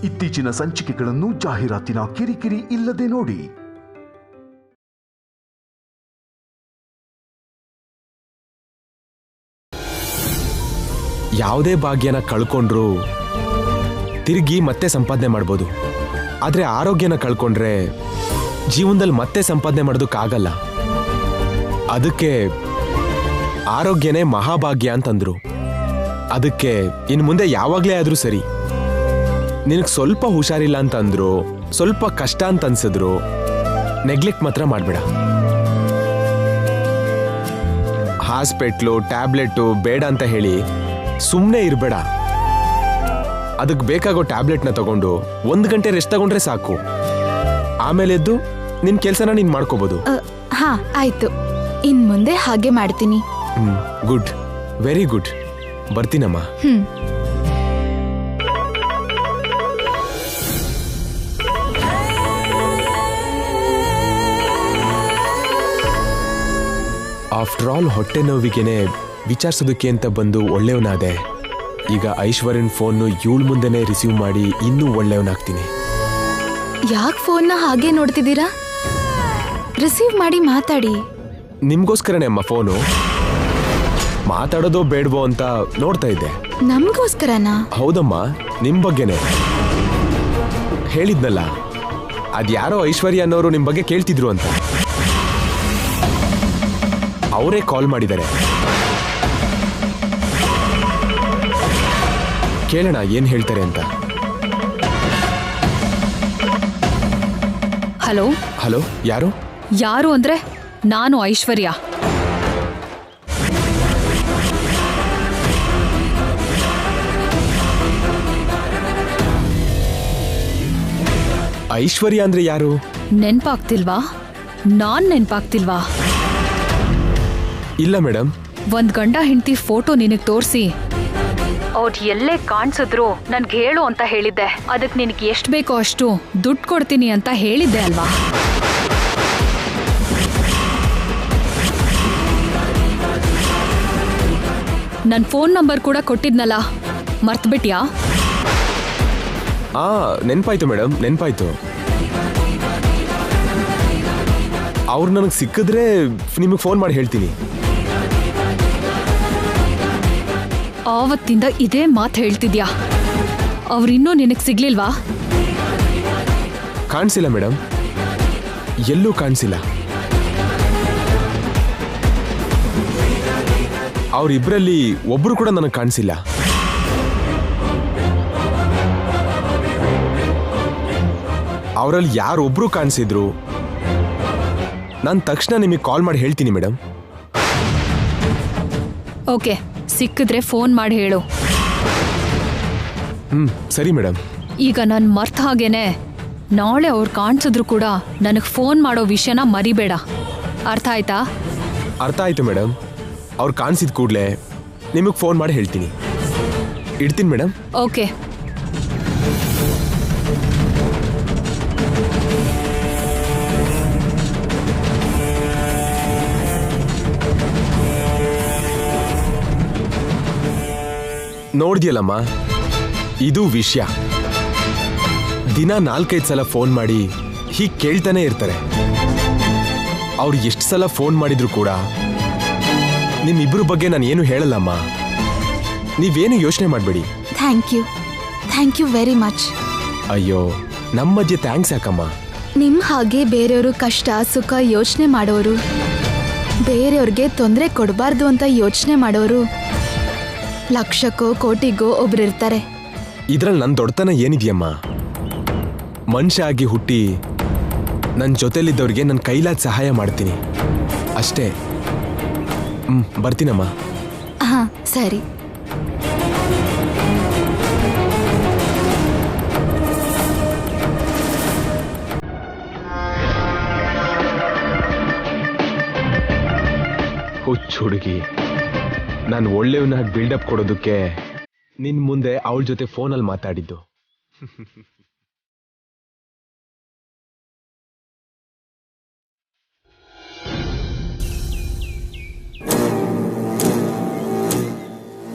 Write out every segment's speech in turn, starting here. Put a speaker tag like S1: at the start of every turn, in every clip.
S1: ಇತ್ತೀಚಿನ ಸಂಚಿಕೆಗಳನ್ನು ಜಾಹೀರಾತಿನ ಕಿರಿಕಿರಿ ಇಲ್ಲದೆ ನೋಡಿ.
S2: ಯಾವುದೇ ಭಾಗ್ಯನ ಕಳ್ಕೊಂಡ್ರು ತಿರುಗಿ ಮತ್ತೆ ಸಂಪಾದನೆ ಮಾಡ್ಬೋದು. ಆದ್ರೆ ಆರೋಗ್ಯನ ಕಳ್ಕೊಂಡ್ರೆ ಜೀವನದಲ್ಲಿ ಮತ್ತೆ ಸಂಪಾದನೆ ಮಾಡೋದಕ್ಕಾಗಲ್ಲ. ಅದಕ್ಕೆ ಆರೋಗ್ಯನೇ ಮಹಾಭಾಗ್ಯ ಅಂತಂದ್ರು. ಅದಕ್ಕೆ ಇನ್ನು ಮುಂದೆ ಯಾವಾಗಲೇ ಆದ್ರೂ ಸರಿ, ನಿನಗೆ ಸ್ವಲ್ಪ ಹುಷಾರಿಲ್ಲ ಅಂತಂದ್ರು, ಸ್ವಲ್ಪ ಕಷ್ಟ ಅಂತ ಅನ್ಸಿದ್ರು, ನೆಗ್ಲೆಕ್ಟ್ ಮಾತ್ರ ಮಾಡಬೇಡ. ಹಾಸ್ಪಿಟ್ಲು ಟ್ಯಾಬ್ಲೆಟ್ಟು ಬೇಡ ಅಂತ ಹೇಳಿ ಸುಮ್ಮನೆ ಇರಬೇಡ. ಅದಕ್ಕೆ ಬೇಕಾಗೋ ಟ್ಯಾಬ್ಲೆಟ್ನ ತಗೊಂಡು 1 ಗಂಟೆ ರೆಸ್ಟ್ ತಗೊಂಡ್ರೆ ಸಾಕು. ಆಮೇಲೆ ಎದ್ದು ನಿನ್ ಕೆಲಸನ ನೀನ್ ಮಾಡ್ಕೋಬಹುದು.
S3: ಹಾ ಆಯ್ತು, ಇನ್ ಮುಂದೆ ಹಾಗೆ ಮಾಡ್ತೀನಿ.
S2: Good, very good. ಬರ್ತೀನಮ್ಮ. ಆಫ್ಟರ್ ಆಲ್ ಹೊಟ್ಟೆ ನೋವಿಗೆನೆ ವಿಚಾರಿಸೋದಕ್ಕೆ ಅಂತ ಬಂದು ಒಳ್ಳೆಯವನಾದೆ. ಈಗ ಐಶ್ವರ್ಯನ್ ಫೋನ್ ಇವಳ ಮುಂದೆನೆ ರಿಸೀವ್ ಮಾಡಿ ಇನ್ನೂ ಒಳ್ಳೆಯವನಾಗ್ತೀನಿ.
S3: ಯಾಕೆ ಫೋನ್ನ ಹಾಗೆ ನೋಡ್ತಿದ್ದೀರಾ? ರಿಸೀವ್ ಮಾಡಿ ಮಾತಾಡಿ.
S2: ನಿಮ್ಗೋಸ್ಕರನೇ ಅಮ್ಮ ಫೋನು. ಮಾತಾಡೋದೋ ಬೇಡವೋ ಅಂತ ನೋಡ್ತಾ ಇದ್ದೆ.
S3: ನಮ್ಗೋಸ್ಕರನಾ?
S2: ಹೌದಮ್ಮ, ನಿಮ್ ಬಗ್ಗೆನೆ ಹೇಳಿದ್ನಲ್ಲ. ಅದ್ಯಾರೋ ಐಶ್ವರ್ಯ ಅನ್ನೋರು ನಿಮ್ ಬಗ್ಗೆ ಕೇಳ್ತಿದ್ರು ಅಂತ. ಅವರೇ ಕಾಲ್ ಮಾಡಿದ್ದಾರೆ. ಕೇಳೋಣ ಏನ್ ಹೇಳ್ತಾರೆ ಅಂತ.
S4: ಹಲೋ
S2: ಹಲೋ, ಯಾರು?
S4: ಯಾರು ಅಂದ್ರೆ ನಾನು ಐಶ್ವರ್ಯ.
S2: ಐಶ್ವರ್ಯ ಅಂದ್ರೆ ಯಾರು?
S4: ನೆನ್ಪಾಗ್ತಿಲ್ವಾ? ನಾನ್ ನೆನ್ಪಾಗ್ತಿಲ್ವಾ?
S2: ಇಲ್ಲ ಮೇಡಮ್.
S4: ಒಂದ್ ಗಂಡ ಹೆಂಡತಿ ಫೋಟೋ ನಿನಗ್ ತೋರ್ಸಿ ಅವ್ರು ಎಲ್ಲೇ ಕಾಣಿಸಿದ್ರು ನನ್ಗೆ ಹೇಳು ಅಂತ ಹೇಳಿದ್ದೆ. ಅದಕ್ಕೆ ನಿನಗೆ ಎಷ್ಟು ಬೇಕೋ ಅಷ್ಟು ದುಡ್ಡು ಕೊಡ್ತೀನಿ ಅಂತ ಹೇಳಿದ್ದೆ ಅಲ್ವಾ? ನನ್ನ ಫೋನ್ ನಂಬರ್ ಕೂಡ ಕೊಟ್ಟಿದ್ನಲ್ಲ, ಮರ್ತ್ಬಿಟ್ಯಾ?
S2: ನೆನ್ಪಾಯ್ತು ಮೇಡಮ್, ನೆನ್ಪಾಯ್ತು. ಅವ್ರು ನನಗೆ ಸಿಕ್ಕಿದ್ರೆ ನಿಮಗೆ ಫೋನ್ ಮಾಡಿ ಹೇಳ್ತೀನಿ.
S4: ಆವತ್ತಿಂದ ಇದೇ ಮಾತು ಹೇಳ್ತಿದ್ಯಾ. ಅವ್ರಿನ್ನೂ ನಿನಗೆ ಸಿಗ್ಲಿಲ್ವಾ?
S2: ಕಾಣಿಸಿಲ್ಲ ಮೇಡಮ್, ಎಲ್ಲೂ ಕಾಣಿಸಿಲ್ಲ. ಅವರಿಬ್ಬರಲ್ಲಿ ಒಬ್ರು ಕೂಡ ನನಗೆ ಕಾಣಿಸಿಲ್ಲ. ಅವರಲ್ಲಿ ಯಾರೊಬ್ರು ಕಾಣಿಸಿದ್ರು ನಾನು ತಕ್ಷಣ ನಿಮಗೆ ಕಾಲ್ ಮಾಡಿ ಹೇಳ್ತೀನಿ ಮೇಡಮ್.
S4: ಓಕೆ, ಸಿಕ್ಕಿದ್ರೆ ಫೋನ್ ಮಾಡಿ ಹೇಳು.
S2: ಸರಿ ಮೇಡಮ್.
S4: ಈಗ ನಾನು ಮರ್ತ ಹಾಗೇನೆ ನಾಳೆ ಅವ್ರು ಕಾಣಿಸಿದ್ರು ಕೂಡ ನನಗೆ ಫೋನ್ ಮಾಡೋ ವಿಷಯನ ಮರಿಬೇಡ. ಅರ್ಥ ಆಯ್ತಾ?
S2: ಅರ್ಥ ಆಯ್ತು ಮೇಡಮ್. ಅವ್ರು ಕಾಣಿಸಿದ ಕೂಡಲೇ ನಿಮಗೆ ಫೋನ್ ಮಾಡಿ ಹೇಳ್ತೀನಿ. ಇಡ್ತೀನಿ ಮೇಡಮ್.
S4: ಓಕೆ.
S2: ನೋಡ್ದಿಯಲ್ಲಮ್ಮ, ಇದು ವಿಷಯ. ದಿನ 4-5 ಸಲ ಫೋನ್ ಮಾಡಿ ಹೀಗೆ ಕೇಳ್ತಾನೆ ಇರ್ತಾರೆ. ಅವ್ರು ಎಷ್ಟು ಸಲ ಫೋನ್ ಮಾಡಿದ್ರು ಕೂಡ ನಿಮ್ಮಿಬ್ರ ಬಗ್ಗೆ ನಾನು ಏನು ಹೇಳಲ್ಲಮ್ಮ. ನೀವೇನು ಯೋಚನೆ ಮಾಡಬೇಡಿ.
S3: Thank you very much.
S2: ಅಯ್ಯೋ, ನಮ್ಮ ಮಧ್ಯೆ ಥ್ಯಾಂಕ್ಸ್ ಯಾಕಮ್ಮ?
S3: ನಿಮ್ ಹಾಗೆ ಬೇರೆಯವರು ಕಷ್ಟ ಸುಖ ಯೋಚನೆ ಮಾಡೋರು, ಬೇರೆಯವ್ರಿಗೆ ತೊಂದರೆ ಕೊಡಬಾರ್ದು ಅಂತ ಯೋಚನೆ ಮಾಡೋರು ಲಕ್ಷಕ್ಕೋ ಕೋಟಿಗೋ ಒಬ್ರಿರ್ತಾರೆ.
S2: ಇದ್ರಲ್ಲಿ ನನ್ನ ದೊಡ್ಡತನ ಏನಿದೆಯಮ್ಮ? ಮನುಷ್ಯ ಆಗಿ ಹುಟ್ಟಿ ನನ್ನ ಜೊತೆಲಿದ್ದವ್ರಿಗೆ ನನ್ನ ಕೈಲಾದ ಸಹಾಯ ಮಾಡ್ತೀನಿ ಅಷ್ಟೇ. ಬರ್ತೀನಮ್ಮ.
S3: ಹಾ ಸರಿ.
S2: ಹುಡುಗಿ, ನಾನು ಒಳ್ಳೆಯವನಾಗಿ ಬಿಲ್ಡಪ್ ಕೊಡೋದಕ್ಕೆ ನಿನ್ ಮುಂದೆ ಅವಳ ಜೊತೆ ಫೋನಲ್ಲಿ ಮಾತಾಡಿದ್ದು.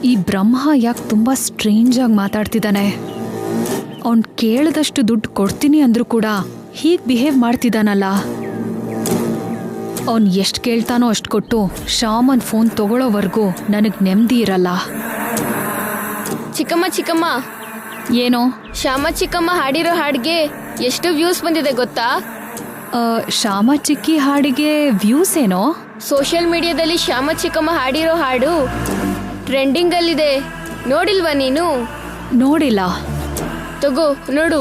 S4: ಈ ಬ್ರಹ್ಮ ಯಾಕೆ ತುಂಬಾ ಸ್ಟ್ರೇಂಜ್ ಆಗಿ ಮಾತಾಡ್ತಿದ್ದಾನೆ? ಅವ್ನ್ ಕೇಳದಷ್ಟು ದುಡ್ಡು ಕೊಡ್ತೀನಿ ಅಂದ್ರೂ ಕೂಡ ಹೀಗ್ ಬಿಹೇವ್ ಮಾಡ್ತಿದ್ದಾನಲ್ಲ. ಅವ್ನ್ ಎಷ್ಟು ಕೇಳ್ತಾನೋ ಅಷ್ಟು ಕೊಟ್ಟು ಶ್ಯಾಮನ್ ಫೋನ್ ತಗೊಳ್ಳೋವರೆಗೂ ನನಗ್ ನೆಮ್ಮದಿ ಇರಲ್ಲ.
S5: ಚಿಕ್ಕಮ್ಮ
S4: ಏನೋ
S5: ಶ್ಯಾಮ ಚಿಕ್ಕಮ್ಮ ಹಾಡಿರೋ ಹಾಡಿಗೆ ಎಷ್ಟು ವ್ಯೂಸ್ ಬಂದಿದೆ ಗೊತ್ತಾ?
S4: ಶ್ಯಾಮ ಚಿಕ್ಕಿ ಹಾಡಿಗೆ ವ್ಯೂಸ್ ಏನೋ?
S5: ಸೋಷಿಯಲ್ ಮೀಡಿಯಾದಲ್ಲಿ ಶ್ಯಾಮ ಚಿಕ್ಕಮ್ಮ ಹಾಡಿರೋ ಹಾಡು ಟ್ರೆಂಡಿಂಗ್ ಅಲ್ಲಿದೆ. ನೋಡಿಲ್ವಾ ನೀನು?
S4: ನೋಡಿಲ್ಲ.
S5: ತಗೋ ನೋಡು.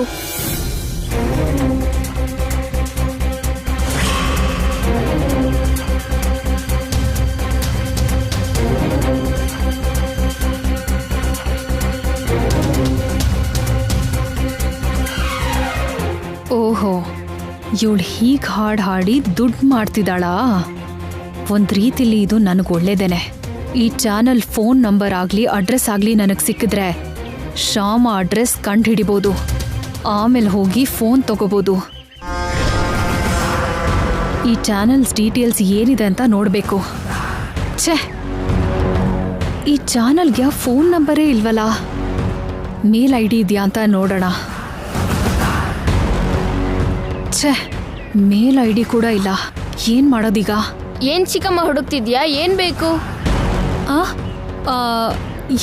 S4: ಓಹೋ, ಇವಳು ಹೀಗೆ ಹಾಡಿ ದುಡ್ಡು ಮಾಡ್ತಿದ್ದಾಳಾ? ಒಂದು ರೀತಿಲಿ ಇದು ನನಗೆ ಒಳ್ಳೇದೇನೆ. ಈ ಚಾನಲ್ ಫೋನ್ ನಂಬರ್ ಆಗಲಿ ಅಡ್ರೆಸ್ ಆಗಲಿ ನನಗೆ ಸಿಕ್ಕಿದ್ರೆ ಶ್ಯಾಮ ಅಡ್ರೆಸ್ ಕಂಡು ಹಿಡಿಬೋದು. ಆಮೇಲೆ ಹೋಗಿ ಫೋನ್ ತಗೋಬೋದು. ಈ ಚಾನಲ್ಸ್ ಡೀಟೇಲ್ಸ್ ಏನಿದೆ ಅಂತ ನೋಡಬೇಕು. ಛೇ, ಈ ಚಾನಲ್ಗೆ ಫೋನ್ ನಂಬರೇ ಇಲ್ವಲ್ಲ. ಮೇಲ್ ಐ ಡಿ ಇದೆಯಾ ಅಂತ ನೋಡೋಣ. ಛೇ, ಮೇಲ್ ಐ ಡಿ ಕೂಡ ಇಲ್ಲ. ಏನ್ ಮಾಡೋದೀಗ?
S5: ಏನ್ ಚಿಕ್ಕಮ್ಮ ಹುಡುಕ್ತಿದ್ಯಾ? ಏನ್ ಬೇಕು?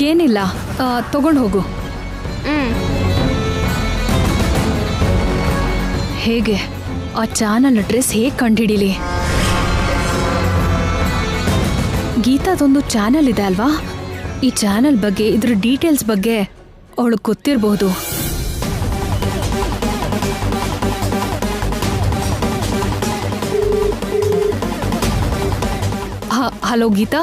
S4: ಏನಿಲ್ಲ, ತಗೊಂಡು ಹೋಗು. ಹೇಗೆ ಆ ಚಾನಲ್ ಅಡ್ರೆಸ್ ಹೇಗೆ ಕಂಡುಹಿಡೀಲಿ? ಗೀತಾದೊಂದು ಚಾನಲ್ ಇದೆ ಅಲ್ವಾ? ಈ ಚಾನಲ್ ಬಗ್ಗೆ, ಇದ್ರ ಡೀಟೇಲ್ಸ್ ಬಗ್ಗೆ ಅವಳಿಗೆ ಗೊತ್ತಿರಬಹುದು. ಹಲೋ ಗೀತಾ,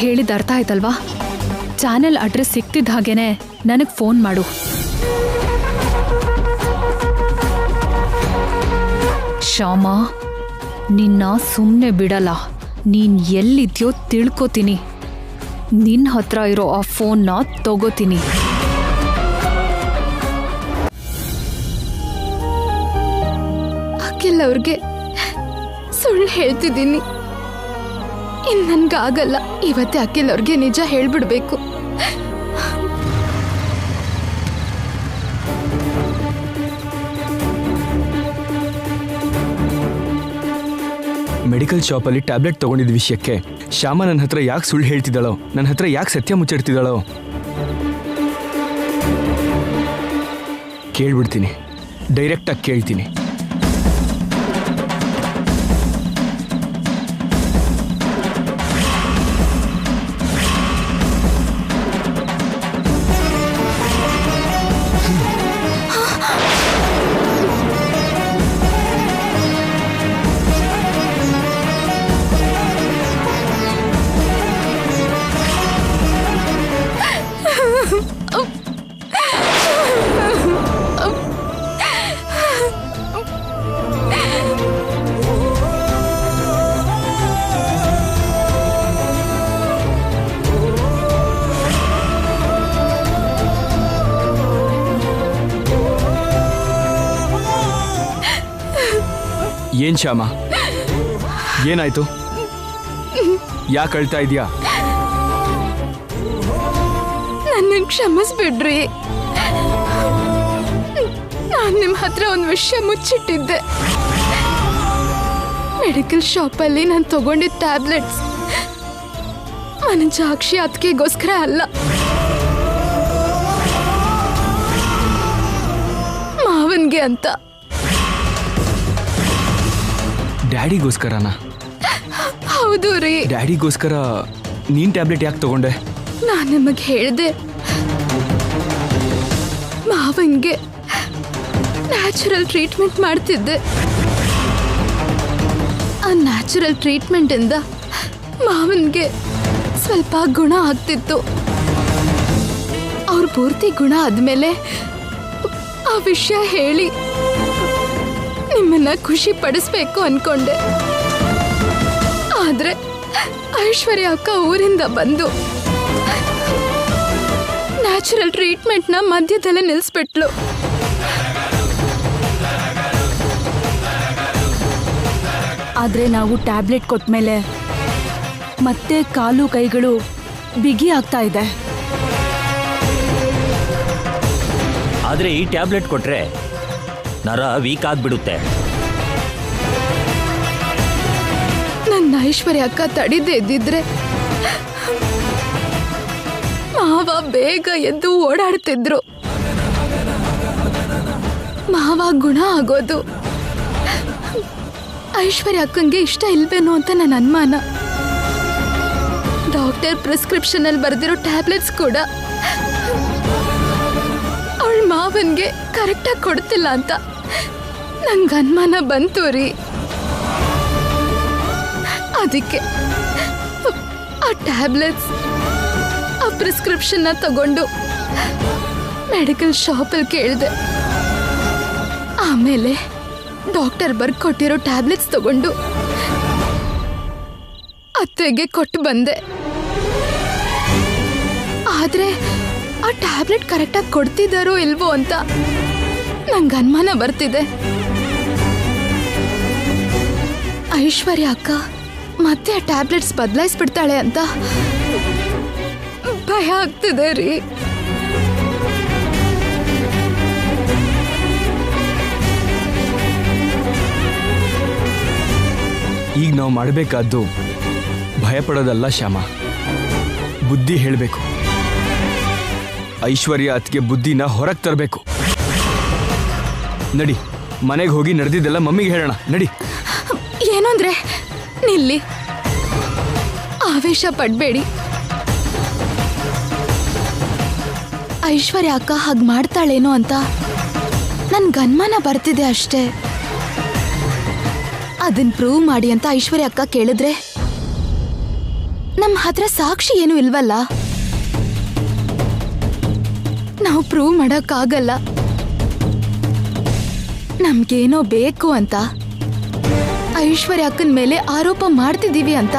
S4: ಹೇಳಿದ ಅರ್ಥ ಆಯ್ತಲ್ವಾ? ಚಾನೆಲ್ ಅಡ್ರೆಸ್ ಸಿಕ್ತಿದ್ದ ಹಾಗೇನೆ ನನಗೆ ಫೋನ್ ಮಾಡು. ಶ್ಯಾಮ, ನಿನ್ನ ಸುಮ್ಮನೆ ಬಿಡಲ್ಲ. ನೀನ್ ಎಲ್ಲಿದ್ಯೋ ತಿಳ್ಕೊತೀನಿ. ನಿನ್ನ ಹತ್ರ ಇರೋ ಆ ಫೋನ್ನ ತಗೋತೀನಿ.
S3: ಅಖಿಲ್ ಅವ್ರಿಗೆ ಸುಳ್ಳು ಹೇಳ್ತಿದ್ದೀನಿ. ಇನ್ನು ನನ್ಗಾಗಲ್ಲ. ಇವತ್ತೇ ಅಖಿಲ್ ಅವ್ರಿಗೆ ನಿಜ ಹೇಳ್ಬಿಡ್ಬೇಕು.
S6: ಮೆಡಿಕಲ್ ಶಾಪಲ್ಲಿ ಟ್ಯಾಬ್ಲೆಟ್ ತಗೊಂಡಿದ್ದ ವಿಷಯಕ್ಕೆ ಶ್ಯಾಮ ನನ್ನ ಹತ್ರ ಯಾಕೆ ಸುಳ್ಳು ಹೇಳ್ತಿದ್ದಾಳೋ, ನನ್ನ ಹತ್ರ ಯಾಕೆ ಸತ್ಯ ಮುಚ್ಚಿಡ್ತಿದ್ದಾಳೋ ಕೇಳ್ಬಿಡ್ತೀನಿ. ಡೈರೆಕ್ಟಾಗಿ ಕೇಳ್ತೀನಿ. ಏನ್ ಶ್ಯಾಮ, ಏನಾಯ್ತು? ಯಾಕೆ ಅಳ್ತಾ ಇದೀಯಾ?
S3: ನನ್ನ ಕ್ಷಮಿಸ್ಬಿಡ್ರಿ. ನಾನು ನಿಮ್ಮ ಹತ್ರ ಒಂದು ವಿಷಯ ಮುಚ್ಚಿಟ್ಟಿದ್ದೆ. ಮೆಡಿಕಲ್ ಶಾಪಲ್ಲಿ ನಾನು ತಗೊಂಡಿದ್ದ ಟ್ಯಾಬ್ಲೆಟ್ಸ್ ಮನಜಾಕ್ಷಿ ಅದಕ್ಕೆಗೋಸ್ಕರ ಅಲ್ಲ, ಮಾವನ್ಗೆ ಅಂತ.
S6: ಡ್ಯಾಡಿಗೋಸ್ಕರನಾ?
S3: ಹೌದು ರೀ.
S6: ಡ್ಯಾಡಿಗೋಸ್ಕರ ನೀನ್ ಟ್ಯಾಬ್ಲೆಟ್ ಯಾಕೆ ತಗೊಂಡೆ?
S3: ನಾನು ನಿಮಗೆ ಹೇಳಿದೆ, ಮಾವನ್ಗೆ ನ್ಯಾಚುರಲ್ ಟ್ರೀಟ್ಮೆಂಟ್ ಮಾಡ್ತಿದ್ದೆ. ಆ ನ್ಯಾಚುರಲ್ ಟ್ರೀಟ್ಮೆಂಟ್ ಇಂದ ಮಾವನ್ಗೆ ಸ್ವಲ್ಪ ಗುಣ ಆಗ್ತಿತ್ತು. ಅವ್ರ ಪೂರ್ತಿ ಗುಣ ಆದ್ಮೇಲೆ ಆ ವಿಷಯ ಹೇಳಿ ನಿಮ್ಮನ್ನ ಖುಷಿ ಪಡಿಸ್ಬೇಕು ಅನ್ಕೊಂಡೆ. ಆದ್ರೆ ಐಶ್ವರ್ಯ ಅಕ್ಕ ಊರಿಂದ ಬಂದು ನ್ಯಾಚುರಲ್ ಟ್ರೀಟ್ಮೆಂಟ್ನ ಮಧ್ಯದಲ್ಲೇ ನಿಲ್ಲಿಸ್ಬಿಟ್ಲು.
S7: ಆದರೆ ನಾವು ಟ್ಯಾಬ್ಲೆಟ್ ಕೊಟ್ಮೇಲೆ ಮತ್ತೆ ಕಾಲು ಕೈಗಳು ಬಿಗಿ ಆಗ್ತಾ ಇದೆ.
S8: ಆದರೆ ಈ ಟ್ಯಾಬ್ಲೆಟ್ ಕೊಟ್ರೆ ನರ ವೀಕ್ ಆಗಿಬಿಡುತ್ತೆ.
S3: ನನ್ನ ಐಶ್ವರ್ಯ ಅಕ್ಕ ತಡಿದೇ ಇದ್ದಿದ್ರೆ ಮಾವ ಬೇಗ ಎದ್ದು ಓಡಾಡ್ತಿದ್ರು. ಮಾವ ಗುಣ ಆಗೋದು ಐಶ್ವರ್ಯ ಅಕ್ಕಂಗೆ ಇಷ್ಟ ಇಲ್ವೇನೋ ಅಂತ ನನ್ನ ಅನುಮಾನ. ಡಾಕ್ಟರ್ ಪ್ರಿಸ್ಕ್ರಿಪ್ಷನ್ ಅಲ್ಲಿ ಬರೆದಿರೋ ಟ್ಯಾಬ್ಲೆಟ್ಸ್ ಕೂಡ ಅವಳ ಮಾವನ್ಗೆ ಕರೆಕ್ಟಾಗಿ ಕೊಡ್ತಿಲ್ಲ ಅಂತ ನಂಗೆ ಅನುಮಾನ ಬಂತು ರೀ. ಅದಕ್ಕೆ ಆ ಟ್ಯಾಬ್ಲೆಟ್ಸ್ ಆ ಪ್ರಿಸ್ಕ್ರಿಪ್ಷನ್ನ ತಗೊಂಡು ಮೆಡಿಕಲ್ ಶಾಪಲ್ಲಿ ಕೇಳಿದೆ. ಆಮೇಲೆ ಡಾಕ್ಟರ್ ಬರ್ಕೊಟ್ಟಿರೋ ಟ್ಯಾಬ್ಲೆಟ್ಸ್ ತಗೊಂಡು ಅತ್ತೆಗೆ ಕೊಟ್ಟು ಬಂದೆ. ಆದ್ರೆ ಆ ಟ್ಯಾಬ್ಲೆಟ್ ಕರೆಕ್ಟಾಗಿ ಕೊಡ್ತಿದ್ದಾರೋ ಇಲ್ವೋ ಅಂತ ನಂಗೆ ಅನುಮಾನ ಬರ್ತಿದೆ. ಐಶ್ವರ್ಯ ಅಕ್ಕ ಮತ್ತೆ ಆ ಟ್ಯಾಬ್ಲೆಟ್ಸ್ ಬದಲಾಯಿಸ್ಬಿಡ್ತಾಳೆ ಅಂತ ಭಯ ಆಗ್ತಿದೆ ರೀ.
S6: ಈಗ ನಾವು ಮಾಡಬೇಕಾದ್ದು ಭಯಪಡೋದಲ್ಲ ಶ್ಯಾಮ, ಬುದ್ಧಿ ಹೇಳಬೇಕು. ಐಶ್ವರ್ಯ ಅತ್ತಿಗೆ ಬುದ್ಧಿನ ಹೊರಗೆ ತರಬೇಕು. ನಡಿ, ಮನೆಗೆ ಹೋಗಿ ನಡೆದಿದ್ದೆಲ್ಲ ಮಮ್ಮಿಗೆ ಹೇಳೋಣ. ನಡಿ.
S3: ಏನು ಅಂದ್ರೆ ನಿಲ್ಲಿ, ಆವೇಶ ಪಡಬೇಡಿ. ಐಶ್ವರ್ಯ ಅಕ್ಕ ಹಾಗೆ ಮಾಡ್ತಾಳೇನೋ ಅಂತ ನನ್ಗೆ ಅನುಮಾನ ಬರ್ತಿದೆ ಅಷ್ಟೇ. ಅದನ್ನ ಪ್ರೂವ್ ಮಾಡಿ ಅಂತ ಐಶ್ವರ್ಯ ಅಕ್ಕ ಕೇಳಿದ್ರೆ ನಮ್ಮ ಹತ್ರ ಸಾಕ್ಷಿ ಏನು ಇಲ್ವಲ್ಲ, ನಾವು ಪ್ರೂವ್ ಮಾಡೋಕ್ಕಾಗಲ್ಲ. ನಮ್ಗೇನೋ ಬೇಕು ಅಂತ ಐಶ್ವರ್ಯ ಅಕ್ಕನ ಮೇಲೆ ಆರೋಪ ಮಾಡ್ತಿದ್ದೀವಿ ಅಂತ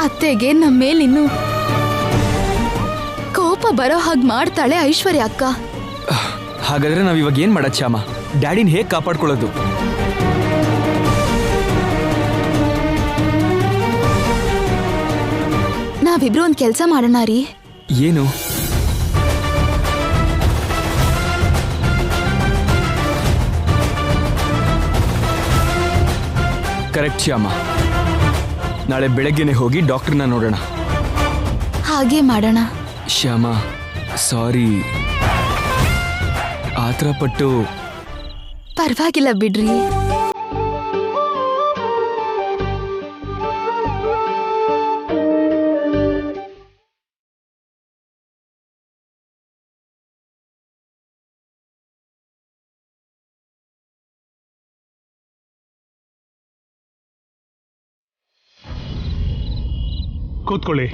S3: ಅತ್ತೆಗೆ ನಮ್ಮ ಮೇಲಿನ್ನು ಕೋಪ ಬರೋ ಹಾಗೆ ಮಾಡ್ತಾಳೆ ಐಶ್ವರ್ಯ ಅಕ್ಕ.
S6: ಹಾಗಾದ್ರೆ ನಾವ್ ಇವಾಗ ಏನ್ ಮಾಡೋದು ಶ್ಯಾಮ? ಡ್ಯಾಡಿನ ಹೇಗೆ ಕಾಪಾಡ್ಕೊಳ್ಳೋದು?
S3: ನಾವಿಬ್ರು ಒಂದ್ ಕೆಲ್ಸ ಮಾಡೋಣ ರೀ.
S6: ಏನು? ಕರೆಕ್ಟ್ ಶ್ಯಾಮ, ನಾಳೆ ಬೆಳಗ್ಗೆನೆ ಹೋಗಿ ಡಾಕ್ಟರ್ನ ನೋಡೋಣ.
S3: ಹಾಗೆ ಮಾಡೋಣ.
S6: ಶ್ಯಾಮ, ಸಾರಿ, ಆತರ ಪಟ್ಟು.
S3: ಪರವಾಗಿಲ್ಲ ಬಿಡ್ರಿ.
S9: ಕೂತ್ಕೊಳ್ಳಿ.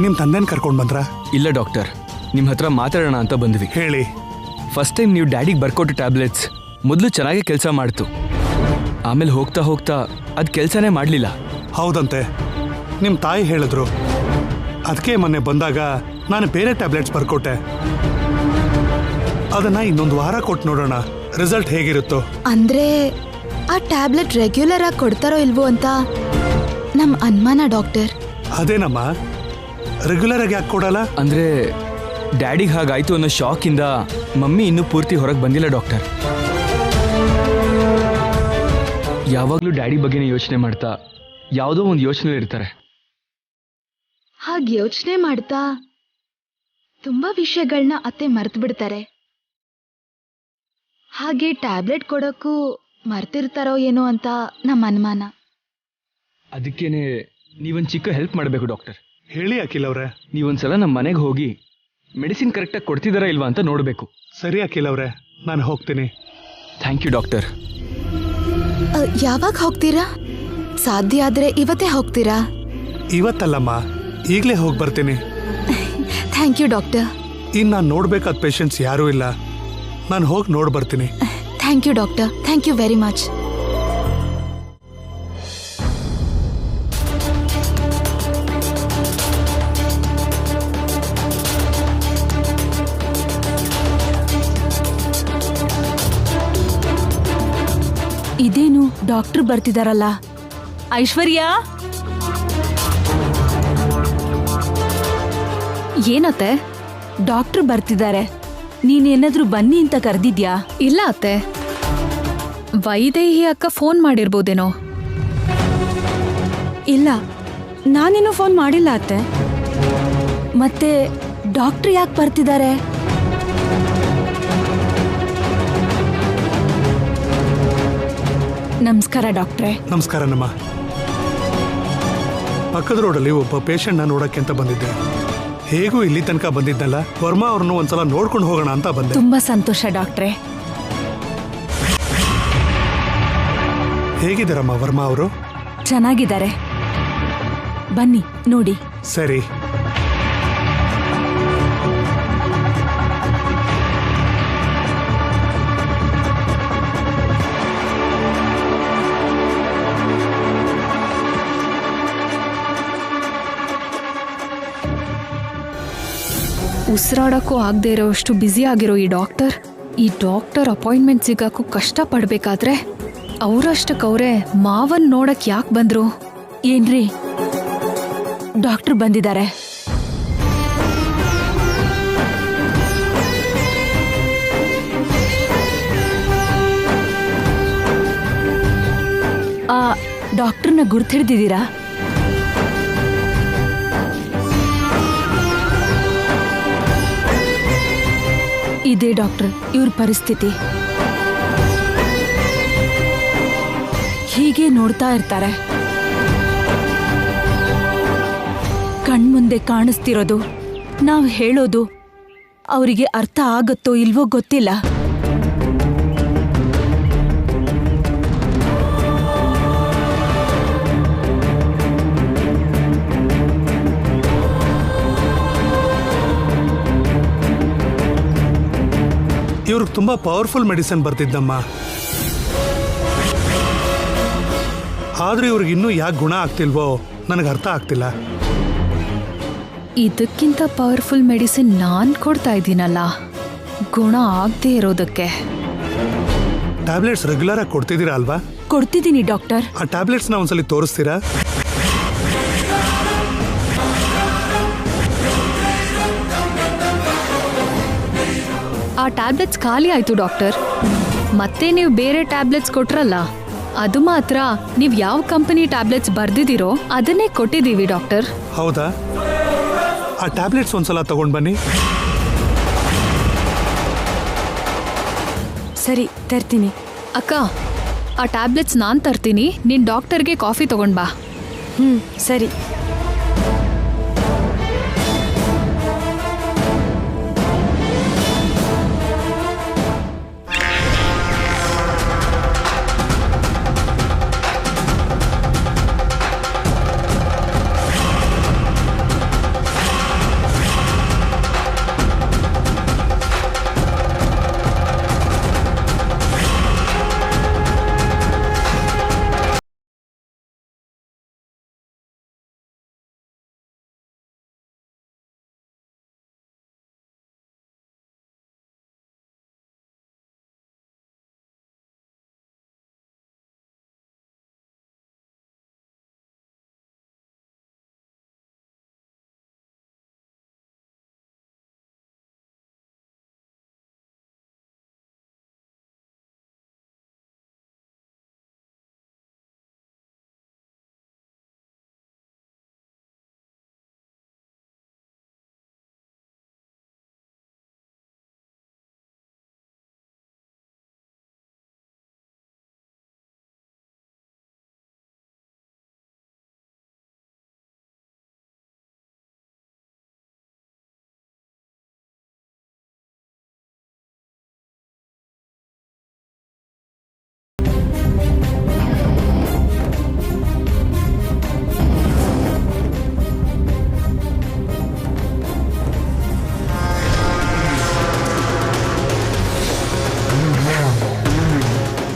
S9: ನಿಮ್ ತಂದೆನ ಕರ್ಕೊಂಡು ಬಂದ್ರಾ?
S6: ಇಲ್ಲ ಡಾಕ್ಟರ್, ನಿಮ್ಮ ಹತ್ರ ಮಾತಾಡೋಣ ಅಂತ ಬಂದ್ವಿ.
S9: ಹೇಳಿ.
S6: ಫಸ್ಟ್ ಟೈಮ್ ನೀವು ಡ್ಯಾಡಿಗೆ ಬರ್ಕೊಟ್ಟು ಟ್ಯಾಬ್ಲೆಟ್ಸ್ ಮೊದಲು ಚೆನ್ನಾಗಿ ಕೆಲಸ ಮಾಡ್ತು, ಆಮೇಲೆ ಹೋಗ್ತಾ ಹೋಗ್ತಾ ಅದು ಕೆಲಸನೇ ಮಾಡಲಿಲ್ಲ.
S9: ಹೌದಂತೆ, ನಿಮ್ಮ ತಾಯಿ ಹೇಳಿದ್ರು. ಅದಕ್ಕೆ ಮೊನ್ನೆ ಬಂದಾಗ ನಾನು ಬೇರೆ ಟ್ಯಾಬ್ಲೆಟ್ಸ್ ಬರ್ಕೊಟ್ಟೆ. ಅದನ್ನ ಇನ್ನೊಂದು ವಾರ ಕೊಟ್ಟು ನೋಡೋಣ ರಿಸಲ್ಟ್ ಹೇಗಿರುತ್ತೋ.
S3: ಅಂದ್ರೆ ಆ ಟ್ಯಾಬ್ಲೆಟ್ ರೆಗ್ಯುಲರ್ ಆಗಿ ಕೊಡ್ತಾರೋ ಇಲ್ವೋ ಅಂತ ನಮ್ ಅನುಮಾನ ಡಾಕ್ಟರ್.
S9: ಅದೇನಮ್ಮ, ರೆಗ್ಯುಲರ್ ಆಗಿ ಯಾಕೆ ಕೊಡಲ್ಲ?
S6: ಅಂದ್ರೆ ಡ್ಯಾಡಿಗೆ ಹಾಗಾಯ್ತು ಅನ್ನೋ ಶಾಕಿಂದ ಮಮ್ಮಿ ಇನ್ನೂ ಪೂರ್ತಿ ಹೊರಗೆ ಬಂದಿಲ್ಲ ಡಾಕ್ಟರ್. ಯಾವಾಗಲೂ ಡ್ಯಾಡಿ ಬಗ್ಗೆನೇ ಯೋಚನೆ ಮಾಡ್ತಾ ಯಾವುದೋ ಒಂದು ಯೋಚನೆ ಇರ್ತಾರೆ.
S3: ಹಾಗೆ ಯೋಚನೆ ಮಾಡ್ತಾ ತುಂಬಾ ವಿಷಯಗಳನ್ನ ಅತ್ತೆ ಮರ್ತು ಬಿಡ್ತಾರೆ. ಹಾಗೆ ಟ್ಯಾಬ್ಲೆಟ್ ಕೊಡೋಕ್ಕೂ ಮರ್ತಿರ್ತಾರೋ ಏನೋ ಅಂತ ನಮ್ಮ ಅನುಮಾನ.
S6: ಅದಕ್ಕೇನೆ ನೀವೊಂದು ಚಿಕ್ಕ ಹೆಲ್ಪ್ ಮಾಡಬೇಕು ಡಾಕ್ಟರ್.
S9: ಹೇಳಿ ಅಖಿಲ್ ಅವ್ರೆ.
S6: ನೀವೊಂದ್ಸಲ ನಮ್ಮ ಮನೆಗೆ ಹೋಗಿ ಮೆಡಿಸಿನ್ ಕರೆಕ್ಟಾಗಿ ಕೊಡ್ತಿದಾರಾ ಇಲ್ವಾ ಅಂತ ನೋಡಬೇಕು.
S9: ಸರಿ ಅಖಿಲ್ ಅವ್ರೆ, ನಾನು ಹೋಗ್ತೀನಿ.
S6: Thank you doctor.
S3: ಯಾವಾಗ ಹೋಗ್ತೀರಾ? ಸಾಧ್ಯ ಆದ್ರೆ ಇವತ್ತೇ ಹೋಗ್ತೀರಾ?
S9: ಇವತ್ತಲ್ಲಮ್ಮ, ಈಗಲೇ ಹೋಗಿ ಬರ್ತೀನಿ.
S3: Thank you doctor.
S9: ಇನ್ನು ನಾನು ನೋಡ್ಬೇಕಾದ ಪೇಷಂಟ್ಸ್ ಯಾರೂ ಇಲ್ಲ, ನಾನು ಹೋಗಿ ನೋಡಿ ಬರ್ತೀನಿ.
S3: Thank you doctor, thank you very much.
S7: ಇದೇನು ಡಾಕ್ಟರ್ ಬರ್ತಿದಾರಲ್ಲ? ಐಶ್ವರ್ಯ,
S4: ಏನತ್ತೆ?
S7: ಡಾಕ್ಟರ್ ಬರ್ತಿದ್ದಾರೆ. ನೀನೇನಾದ್ರೂ ಬನ್ನಿ ಅಂತ ಕರೆದಿದ್ಯಾ?
S4: ಇಲ್ಲ ಅತ್ತೆ, ವೈದೇಹಿ ಅಕ್ಕ ಫೋನ್ ಮಾಡಿರ್ಬೋದೇನೋ.
S7: ಇಲ್ಲ, ನಾನೇನು ಫೋನ್ ಮಾಡಿಲ್ಲ ಅತ್ತೆ. ಮತ್ತೆ ಡಾಕ್ಟರ್ ಯಾಕೆ ಬರ್ತಿದ್ದಾರೆ? ನಮಸ್ಕಾರ ಡಾಕ್ಟ್ರೆ.
S9: ನಮಸ್ಕಾರ ನಮ್ಮ. ಪಕ್ಕದ ರೋಡಲ್ಲಿ ಒಬ್ಬ ಪೇಷಂಟ್ನ ನೋಡಕ್ಕೆ ಅಂತ ಬಂದಿದ್ದೆ. ಹೇಗೂ ಇಲ್ಲಿ ತನಕ ಬಂದಿದ್ದಲ್ಲ, ವರ್ಮಾ ಅವ್ರನ್ನು ಒಂದ್ಸಲ ನೋಡ್ಕೊಂಡು ಹೋಗೋಣ ಅಂತ ಬಂದೆ.
S7: ತುಂಬಾ ಸಂತೋಷ ಡಾಕ್ಟ್ರೆ.
S9: ಹೇಗಿದ್ದಾರಮ್ಮ ವರ್ಮಾ ಅವರು?
S7: ಚೆನ್ನಾಗಿದ್ದಾರೆ, ಬನ್ನಿ ನೋಡಿ.
S9: ಸರಿ.
S4: ಉಸಿರಾಡಕ್ಕೂ ಆಗದೆ ಇರೋಷ್ಟು ಬ್ಯುಸಿ ಆಗಿರೋ ಈ ಡಾಕ್ಟರ್ ಅಪಾಯಿಂಟ್ಮೆಂಟ್ ಸಿಗಕ್ಕೂ ಕಷ್ಟ ಪಡ್ಬೇಕಾದ್ರೆ ಅವರಷ್ಟಕ್ಕವ್ರೆ ಮಾವನ್ ನೋಡಕ್ ಯಾಕೆ ಬಂದ್ರು?
S7: ಏನ್ರಿ, ಡಾಕ್ಟರ್ ಬಂದಿದ್ದಾರೆ. ಆ ಡಾಕ್ಟರ್ನ ಗುರ್ತಿಡ್ದಿದ್ದೀರಾ? ಇದೇ ಡಾಕ್ಟರ್, ಇವ್ರ ಪರಿಸ್ಥಿತಿ. ಹೀಗೆ ನೋಡ್ತಾ ಇರ್ತಾರೆ. ಕಣ್ಮುಂದೆ ಕಾಣಿಸ್ತಿರೋದು, ನಾವು ಹೇಳೋದು ಅವರಿಗೆ ಅರ್ಥ ಆಗತ್ತೋ ಇಲ್ವೋ ಗೊತ್ತಿಲ್ಲ.
S9: ಇವ್ರಿಗೆ ತುಂಬಾ ಪವರ್ಫುಲ್ ಮೆಡಿಸಿನ್ ಬರ್ತಿದ್ದಮ್ಮ. ಆದ್ರೆ ಇವ್ರಿಗೆ ಇನ್ನೂ ಯಾಕೆ ಗುಣ ಆಗ್ತಿಲ್ವೋ ನನಗೆ ಅರ್ಥ ಆಗ್ತಿಲ್ಲ.
S4: ಇದಕ್ಕಿಂತ ಪವರ್ಫುಲ್ ಮೆಡಿಸಿನ್ ನಾನ್ ಕೊಡ್ತಾ ಇದ್ದೀನಲ್ಲ, ಗುಣ ಆಗದೆ ಇರೋದಕ್ಕೆ.
S9: ಟ್ಯಾಬ್ಲೆಟ್ಸ್ ರೆಗ್ಯುಲರ್ ಆಗಿ ಕೊಡ್ತಿದ್ದೀರಾ ಅಲ್ವಾ?
S7: ಕೊಡ್ತಿದ್ದೀನಿ ಡಾಕ್ಟರ್.
S9: ಆ ಟ್ಯಾಬ್ಲೆಟ್ಸ್ನ ಒಂದ್ಸಲಿ ತೋರಿಸ್ತೀರಾ?
S4: ಆ ಟ್ಯಾಬ್ಲೆಟ್ಸ್ ಖಾಲಿ ಆಯ್ತು ಡಾಕ್ಟರ್. ಮತ್ತೆ ನೀವು ಬೇರೆ ಟ್ಯಾಬ್ಲೆಟ್ಸ್ ಕೊಟ್ರಲ್ಲ, ಅದು ಮಾತ್ರ ನೀವು ಯಾವ ಕಂಪನಿ ಟ್ಯಾಬ್ಲೆಟ್ಸ್ ಬರ್ದಿದ್ದೀರೋ ಅದನ್ನೇ ಕೊಟ್ಟಿದ್ದೀವಿ ಡಾಕ್ಟರ್.
S9: ಹೌದಾ? ಆ ಟ್ಯಾಬ್ಲೆಟ್ಸ್ ಒಂದ್ಸಲ ತಗೊಂಡ್ ಬನ್ನಿ.
S7: ಸರಿ, ತರ್ತೀನಿ.
S4: ಅಕ್ಕ, ಆ ಟ್ಯಾಬ್ಲೆಟ್ಸ್ ನಾನು ತರ್ತೀನಿ, ನೀನು ಡಾಕ್ಟರ್ಗೆ ಕಾಫಿ ತಗೊಂಡ್ ಬಾ.
S7: ಸರಿ.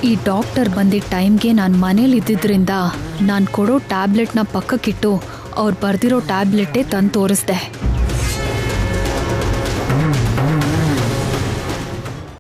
S4: ಈ ಡಾಕ್ಟರ್ ಬಂದಿದ್ದ ಟೈಮ್ಗೆ ನಾನು ಮನೇಲಿ ಇದ್ದಿದ್ರಿಂದ ನಾನು ಕೊಡೋ ಟ್ಯಾಬ್ಲೆಟ್ನ ಪಕ್ಕಕ್ಕಿಟ್ಟು ಅವ್ರು ಬರ್ದಿರೋ ಟ್ಯಾಬ್ಲೆಟ್ಟೇ ತಂದು ತೋರಿಸ್ದೆ.